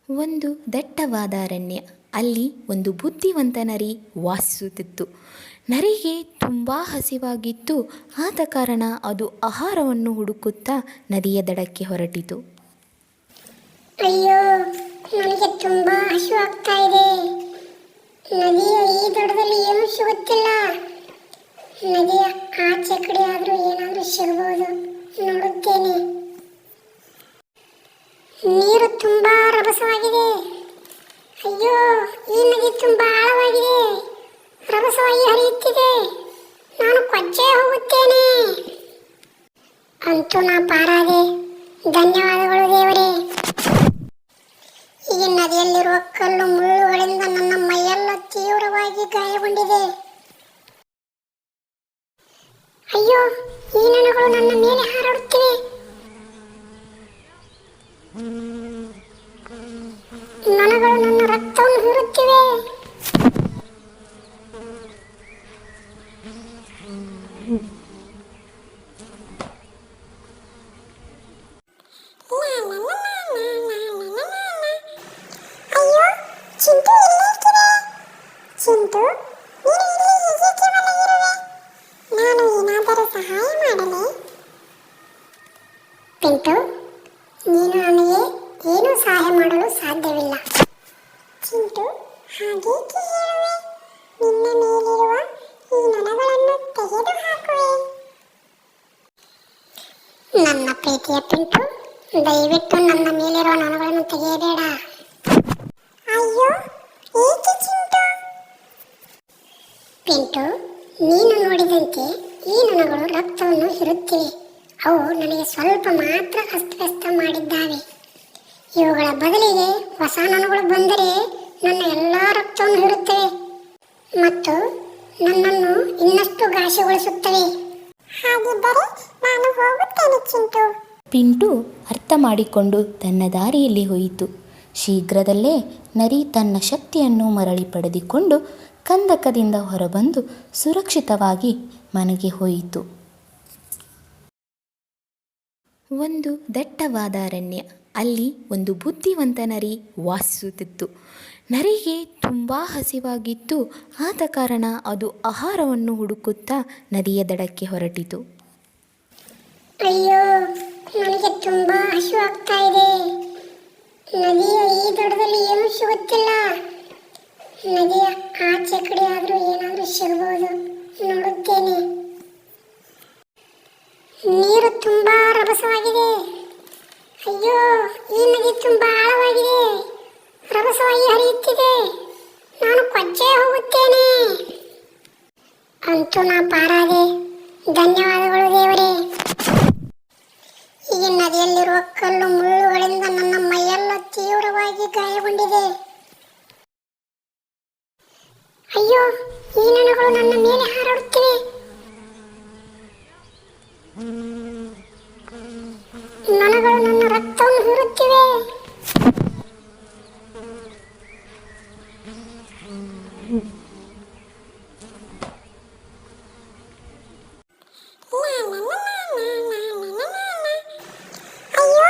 ಒಂದು ದಟ್ಟವಾದ ಅರಣ್ಯ. ಅಲ್ಲಿ ಒಂದು ಬುದ್ಧಿವಂತ ನರಿ ವಾಸಿಸುತ್ತಿತ್ತು. ನರಿಗೆ ತುಂಬ ಹಸಿವಾಗಿತ್ತು. ಆದ ಕಾರಣ ಅದು ಆಹಾರವನ್ನು ಹುಡುಕುತ್ತಾ ನದಿಯ ದಡಕ್ಕೆ ಹೊರಟಿತು. ಅಯ್ಯೋ, ನನಗೆ ತುಂಬಾ ಹಸಿವು ಆಗ್ತಾ ಇದೆ. ನದಿಯ ಈ ದಡದಲ್ಲಿ ಏನು ಸಿಗುತ್ತಿಲ್ಲ. ನದಿಯ ಆಚೆ ಕಡೆ ಆದ್ರೂ ಏನಾದ್ರೂ ಸಿಗಬಹುದು, ನೋಡುತ್ತೇನೆ. ನೀರು ತುಂಬಾ ರಭಸವಾಗಿದೆ. ಅಯ್ಯೋ, ಈ ನದಿ ತುಂಬಾ ಆಳವಾಗಿದೆ, ರಭಸವಾಗಿ ಹರಿಯುತ್ತಿದೆ. ನಾನು ಕೊಚ್ಚೆ ಹೋಗುತ್ತೇನೆ. ಅಂತೂ ನಾ ಪಾರಾದೆ. ಧನ್ಯವಾದಗಳು ದೇವರೇ. ಈ ನದಿಯಲ್ಲಿರುವ ಕಲ್ಲು ಮುಳ್ಳುಗಳಿಂದ ನನ್ನ ಮೈಯೆಲ್ಲ ತೀವ್ರವಾಗಿ ಗಾಯಗೊಂಡಿದೆ. ಅಯ್ಯೋ, ಈ ನೊಣಗಳು ನನ್ನ ಮೇಲೆ ಹಾರಾಡುತ್ತಿವೆ. ನೊಣಗಳು ನನ್ನ ರಕ್ತವನ್ನು ಹೀರುತ್ತಿವೆ. ಅಯ್ಯೋ, ಚಿಂಟು ಎಲ್ಲಿರ್ತೀರಾ? ಚಿಂಟು, ನೀನು ಇಲ್ಲಿ ಏಕೆ ಮಲಗಿರುವೆ? ನಾನು ಏನಾದರೂ ಸಹಾಯ ಮಾಡಲೇ? ಪಿಂಟು, ನೀನು ನನಗೆ ಏನೂ ಸಹಾಯ ಮಾಡಲು ಸಾಧ್ಯವಿಲ್ಲ. ಚಿಂಟು, ಹಾಗೇಕೆ ಹೇಳುವೆ? ನಿನ್ನ ಮೇಲಿರುವ ಈ ನೊಣಗಳನ್ನು ತೆಗೆದು ಹಾಕುವೆ. ನನ್ನ ಪ್ರೀತಿಯ ಪಿಂಟು, ದಯವಿಟ್ಟು ನನ್ನ ಮೇಲಿರುವ ನೊಣಗಳನ್ನು ತೆಗೆಯಬೇಡ. ಅಯ್ಯೋ, ಏಕೆ ಚಿಂಟು? ಪಿಂಟು, ನೀನು ನೋಡಿದಂತೆ ಈ ನೊಣಗಳು ರಕ್ತವನ್ನು ಹೀರುತ್ತಿವೆ. ಅವು ನನಗೆ ಸ್ವಲ್ಪ ಮಾತ್ರ ಅಸ್ತವ್ಯಸ್ತ ಮಾಡಿದ್ದಾವೆ. ಇವುಗಳ ಬದಲಿಗೆ ಹೊಸ ನೊಣಗಳು ಬಂದರೆ ನನ್ನ ಎಲ್ಲ ರಕ್ತವನ್ನು ಹೀರುತ್ತವೆ ಮತ್ತು ನನ್ನನ್ನು ಇನ್ನಷ್ಟು ಘಾಸಿಗೊಳಿಸುತ್ತವೆ. ಹಾಗಿದ್ದರೆ ನಾನು ಹೋಗುತ್ತೇನೆ ಚಿಂಟು. ಪಿಂಟು ಅರ್ಥ ಮಾಡಿಕೊಂಡು ತನ್ನ ದಾರಿಯಲ್ಲಿ ಹೋಯಿತು. ಶೀಘ್ರದಲ್ಲೇ ನರಿ ತನ್ನ ಶಕ್ತಿಯನ್ನು ಮರಳಿ ಪಡೆದುಕೊಂಡು ಕಂದಕದಿಂದ ಹೊರಬಂದು ಸುರಕ್ಷಿತವಾಗಿ ಮನೆಗೆ ಹೋಯಿತು. ಒಂದು ದಟ್ಟವಾದ ಅರಣ್ಯ. ಅಲ್ಲಿ ಒಂದು ಬುದ್ಧಿವಂತ ನರಿ ವಾಸಿಸುತ್ತಿತ್ತು. ನರಿಗೆ ತುಂಬ ಹಸಿವಾಗಿತ್ತು. ಆದ ಕಾರಣ ಅದು ಆಹಾರವನ್ನು ಹುಡುಕುತ್ತಾ ನದಿಯ ದಡಕ್ಕೆ ಹೊರಟಿತು. ಅಯ್ಯೋ, ನನಗೆ ತುಂಬಾ ಹಸಿವು ಆಗ್ತಾ ಇದೆ. ನದಿಯ ಈ ದಡದಲ್ಲಿ ಏನು ಸಿಗುತ್ತಿಲ್ಲ. ನದಿಯ ಆಚೆ ಕಡೆ ಆದ್ರೂ ಏನಾದ್ರೂ ಸಿಗಬಹುದು, ನೋಡುತ್ತೇನೆ. ನೀರು ತುಂಬಾ ರಭಸವಾಗಿದೆ. ಅಯ್ಯೋ, ಈ ನದಿ ತುಂಬಾ ಆಳವಾಗಿದೆ, ರಭಸವಾಗಿ ಹರಿಯುತ್ತಿದೆ. ನಾನು ಕೊಚ್ಚೆ ಹೋಗುತ್ತೇನೆ. ಅಂತೂ ನಾ ಪಾರಾದೆ. ಧನ್ಯವಾದಗಳು ದೇವರೇ. ಈ ನದಿಯಲ್ಲಿರುವ ಕಲ್ಲು ಮುಳ್ಳುಗಳಿಂದ ನನ್ನ ಮೈಯೆಲ್ಲ ತೀವ್ರವಾಗಿ ಗಾಯಗೊಂಡಿದೆ. ಅಯ್ಯೋ, ಈ ನೊಣಗಳು ನನ್ನ ಮೇಲೆ ಹಾರಾಡುತ್ತಿವೆ. ನೊಣಗಳು ನನ್ನ ರಕ್ತವನ್ನು ಹೀರುತ್ತಿವೆ. ಅಯ್ಯೋ,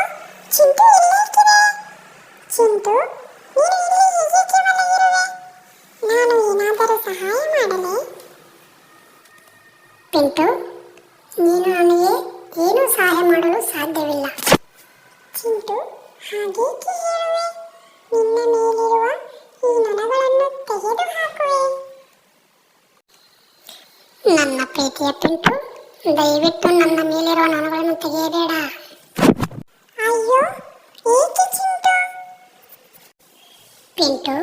ಚಿಂಟು ಎಲ್ಲಿರ್ತೀರಾ? ಚಿಂಟು, ನೀನು ಇಲ್ಲಿ ಏಕೆ ಮಲಗಿರುವೆ? ನಾನು ಏನಾದರೂ ಸಹಾಯ ಮಾಡಲೇ? ಪಿಂಟು, ನೀನು ನನಗೆ ಏನೂ ಸಹಾಯ ಮಾಡಲು ಸಾಧ್ಯವಿಲ್ಲ. ಚಿಂಟು, ಹಾಗೇಕೆ ಹೇಳುವೆ? ನಿನ್ನ ಮೇಲಿರುವ ಈ ನೊಣಗಳನ್ನು ತೆಗೆದು ಹಾಕುವೆ. ನನ್ನ ಪ್ರೀತಿಯ ಪಿಂಟು, ದಯವಿಟ್ಟು ನನ್ನ ಮೇಲಿರುವ ನೊಣಗಳನ್ನು ತೆಗೆಯಬೇಡ. ಅಯ್ಯೋ, ಏಕೆ ಚಿಂಟು? ಪಿಂಟು,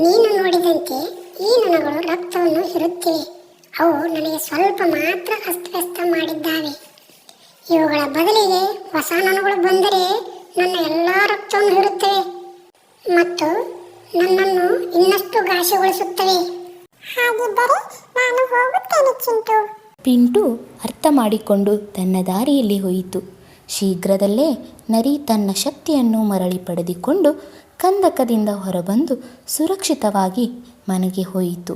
ನೀನು ನೋಡಿದಂತೆ ಈ ನೊಣಗಳು ರಕ್ತವನ್ನು ಹೀರುತ್ತಿವೆ. ಅವು ನನಗೆ ಸ್ವಲ್ಪ ಮಾತ್ರ ಅಸ್ತವ್ಯಸ್ತ ಮಾಡಿದ್ದಾವೆ. ಇವುಗಳ ಬದಲಿಗೆ ಹೊಸ ನೊಣಗಳು ಬಂದರೆ ನನ್ನ ಎಲ್ಲ ರಕ್ತವನ್ನು ಹೀರುತ್ತವೆ ಮತ್ತು ನನ್ನನ್ನು ಇನ್ನಷ್ಟು ಘಾಸಿಗೊಳಿಸುತ್ತವೆ. ಹಾಗಿದ್ದರೆ ನಾನು ಹೋಗುತ್ತೇನೆ ಚಿಂಟು. ಪಿಂಟು ಅರ್ಥ ಮಾಡಿಕೊಂಡು ತನ್ನ ದಾರಿಯಲ್ಲಿ ಹೋಯಿತು. ಶೀಘ್ರದಲ್ಲೇ ನರಿ ತನ್ನ ಶಕ್ತಿಯನ್ನು ಮರಳಿ ಪಡೆದುಕೊಂಡು ಕಂದಕದಿಂದ ಹೊರಬಂದು ಸುರಕ್ಷಿತವಾಗಿ ಮನೆಗೆ ಹೋಯಿತು.